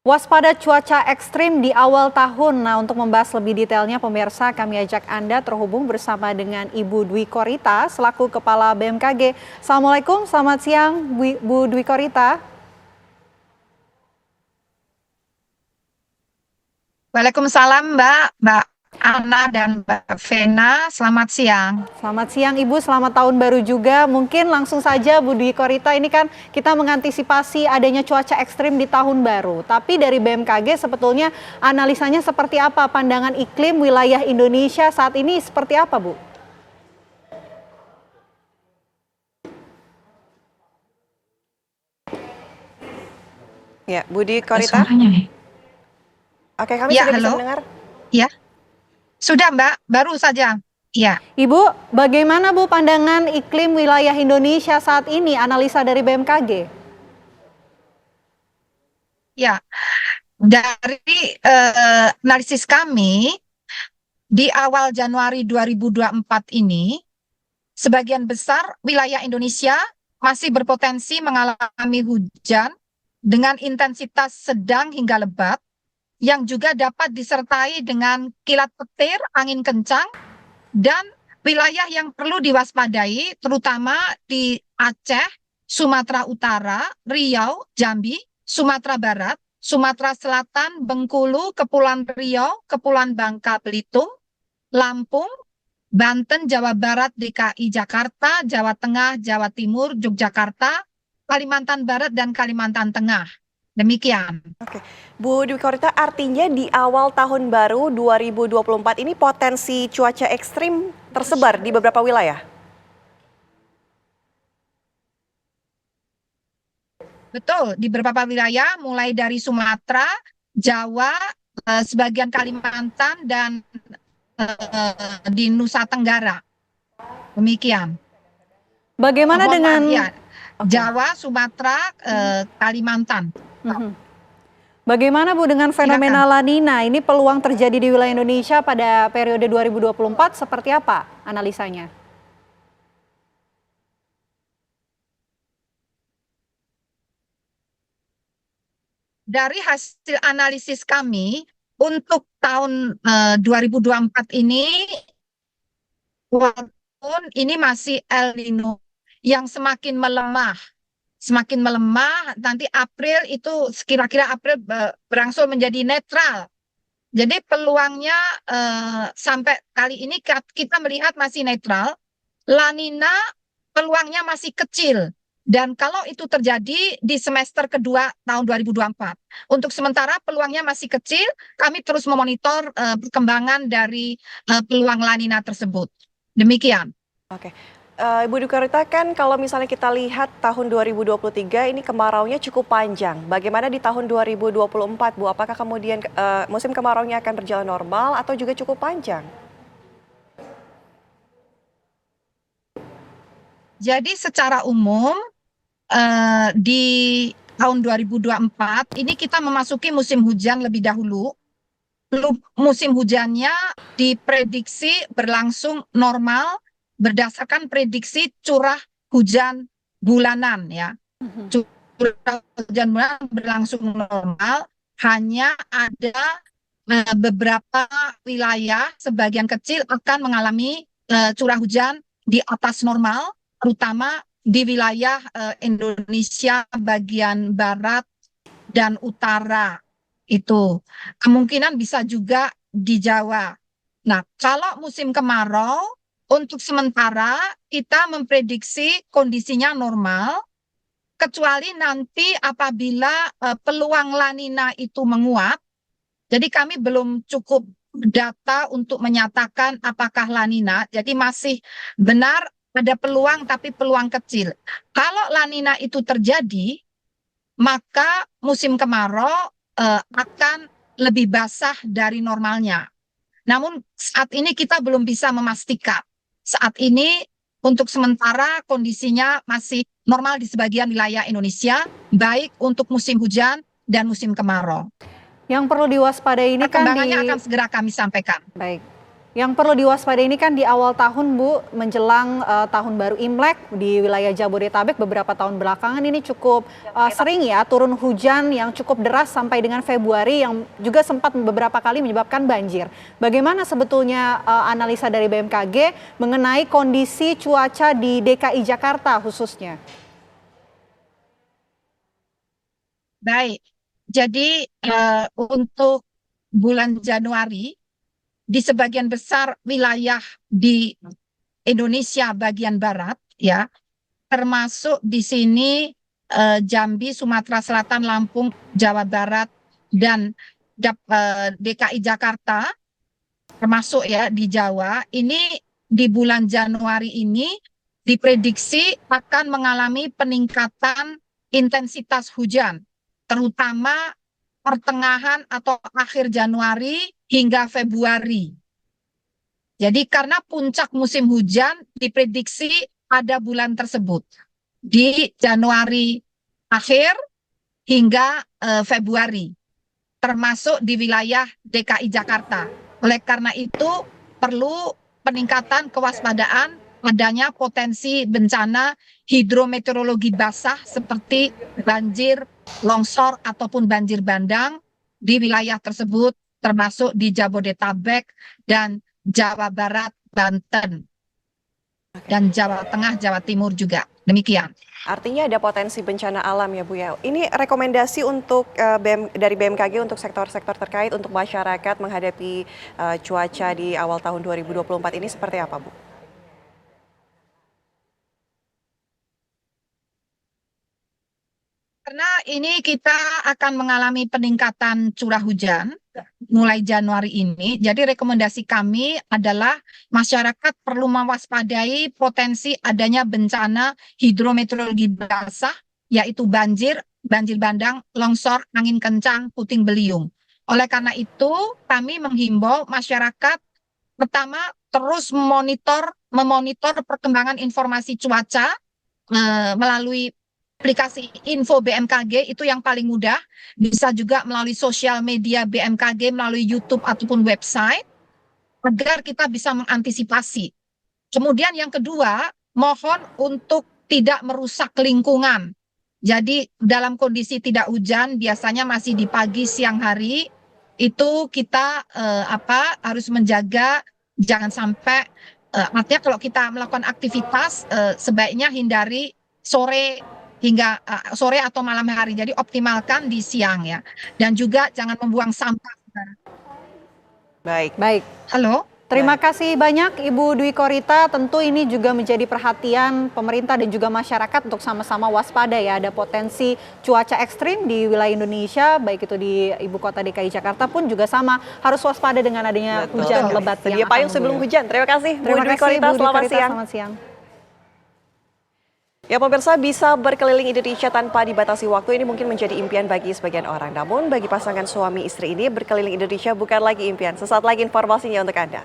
Waspada cuaca ekstrim di awal tahun. Nah, untuk membahas lebih detailnya, pemirsa, kami ajak Anda terhubung bersama dengan Ibu Dwi Korita selaku Kepala BMKG. Assalamualaikum, selamat siang Bu Dwi Korita. Waalaikumsalam Mbak Ana dan Mbak Vena, selamat siang. Selamat siang Ibu, selamat tahun baru juga. Mungkin langsung saja Bu Dwi Korita, ini kan kita mengantisipasi adanya cuaca ekstrim di tahun baru. Tapi dari BMKG sebetulnya analisanya seperti apa? Pandangan iklim wilayah Indonesia saat ini seperti apa, Bu? Ya, Budi Korita. Suaranya nih. Oke, kami Ya, sudah bisa halo. mendengar. Ya, sudah Mbak, baru saja. Ya, Ibu, bagaimana Bu pandangan iklim wilayah Indonesia saat ini, analisa dari BMKG? ya. Dari analisis kami di awal Januari 2024 ini, sebagian besar wilayah Indonesia masih berpotensi mengalami hujan dengan intensitas sedang hingga lebat, yang juga dapat disertai dengan kilat petir, angin kencang, dan wilayah yang perlu diwaspadai terutama di Aceh, Sumatera Utara, Riau, Jambi, Sumatera Barat, Sumatera Selatan, Bengkulu, Kepulauan Riau, Kepulauan Bangka Belitung, Lampung, Banten, Jawa Barat, DKI Jakarta, Jawa Tengah, Jawa Timur, Yogyakarta, Kalimantan Barat, dan Kalimantan Tengah. Demikian. Oke, Bu Dwi Korita, artinya di awal tahun baru 2024 ini potensi cuaca ekstrim tersebar di beberapa wilayah. Betul, di beberapa wilayah mulai dari Sumatera, Jawa, sebagian Kalimantan, dan di Nusa Tenggara. Demikian. Bagaimana Mohon dengan maaf ya, Oke. Jawa, Sumatera, Kalimantan. Bagaimana Bu dengan fenomena La Nina? Ini peluang terjadi di wilayah Indonesia pada periode 2024 seperti apa analisanya? Dari hasil analisis kami, untuk tahun 2024 ini, walaupun ini masih El Nino yang semakin melemah, nanti April itu kira-kira April berangsur menjadi netral. Jadi peluangnya sampai kali ini kita melihat masih netral. La Nina peluangnya masih kecil. Dan kalau itu terjadi di semester kedua tahun 2024. Untuk sementara peluangnya masih kecil, kami terus memonitor perkembangan dari peluang La Nina tersebut. Demikian. Oke, Bu Dwi Korita, kan kalau misalnya kita lihat tahun 2023 ini kemaraunya cukup panjang. Bagaimana di tahun 2024, Bu? Apakah kemudian musim kemaraunya akan berjalan normal atau juga cukup panjang? Jadi secara umum di tahun 2024 ini kita memasuki musim hujan lebih dahulu. Musim hujannya diprediksi berlangsung normal berdasarkan prediksi curah hujan bulanan ya. Curah hujan bulanan berlangsung normal, hanya ada beberapa wilayah sebagian kecil akan mengalami curah hujan di atas normal, terutama di wilayah Indonesia bagian barat dan utara. Itu kemungkinan bisa juga di Jawa. Nah, kalau musim kemarau, untuk sementara kita memprediksi kondisinya normal, kecuali nanti apabila peluang La Nina itu menguat. Jadi kami belum cukup data untuk menyatakan apakah La Nina. Jadi masih benar ada peluang, tapi peluang kecil. Kalau La Nina itu terjadi, maka musim kemarau akan lebih basah dari normalnya. Namun saat ini kita belum bisa memastikan. Saat ini untuk sementara kondisinya masih normal di sebagian wilayah Indonesia, baik untuk musim hujan dan musim kemarau. Yang perlu diwaspadai ini kan Perkembangannya akan segera kami sampaikan. Baik. Yang perlu diwaspadai ini kan di awal tahun Bu, menjelang tahun baru Imlek di wilayah Jabodetabek beberapa tahun belakangan ini cukup sering ya turun hujan yang cukup deras sampai dengan Februari yang juga sempat beberapa kali menyebabkan banjir. Bagaimana sebetulnya analisa dari BMKG mengenai kondisi cuaca di DKI Jakarta khususnya? Baik, jadi untuk bulan Januari di sebagian besar wilayah di Indonesia bagian barat ya, termasuk di sini Jambi, Sumatera Selatan, Lampung, Jawa Barat dan DKI Jakarta termasuk ya di Jawa, ini di bulan Januari ini diprediksi akan mengalami peningkatan intensitas hujan, terutama pertengahan atau akhir Januari hingga Februari. Jadi karena puncak musim hujan diprediksi pada bulan tersebut di Januari akhir hingga Februari, termasuk di wilayah DKI Jakarta. Oleh karena itu perlu peningkatan kewaspadaan adanya potensi bencana hidrometeorologi basah seperti banjir, longsor ataupun banjir bandang di wilayah tersebut, termasuk di Jabodetabek dan Jawa Barat, Banten, dan Jawa Tengah, Jawa Timur juga. Demikian. Artinya ada potensi bencana alam ya Bu ya. Ini rekomendasi untuk dari BMKG untuk sektor-sektor terkait untuk masyarakat menghadapi cuaca di awal tahun 2024 ini seperti apa Bu? Karena ini kita akan mengalami peningkatan curah hujan mulai Januari ini. Jadi rekomendasi kami adalah masyarakat perlu mewaspadai potensi adanya bencana hidrometeorologi basah, yaitu banjir, banjir bandang, longsor, angin kencang, puting beliung. Oleh karena itu, kami menghimbau masyarakat pertama terus memonitor perkembangan informasi cuaca melalui aplikasi info BMKG, itu yang paling mudah. Bisa juga melalui sosial media BMKG, melalui YouTube ataupun website, agar kita bisa mengantisipasi. Kemudian yang kedua, mohon untuk tidak merusak lingkungan. Jadi dalam kondisi tidak hujan, biasanya masih di pagi siang hari, itu kita harus menjaga jangan sampai artinya kalau kita melakukan aktivitas sebaiknya hindari sore hingga sore atau malam hari. Jadi optimalkan di siang ya. Dan juga jangan membuang sampah. Baik. Baik. Halo. Terima kasih banyak Ibu Dwi Korita. Tentu ini juga menjadi perhatian pemerintah dan juga masyarakat untuk sama-sama waspada ya. Ada potensi cuaca ekstrim di wilayah Indonesia, baik itu di Ibu Kota DKI Jakarta pun juga sama harus waspada dengan adanya hujan lebat yang Sedia payung sebelum hujan. Terima kasih Bu Dwi Korita. Selamat siang. Ya pemirsa, bisa berkeliling Indonesia tanpa dibatasi waktu ini mungkin menjadi impian bagi sebagian orang. Namun bagi pasangan suami istri ini berkeliling Indonesia bukan lagi impian. Sesaat lagi informasinya untuk Anda.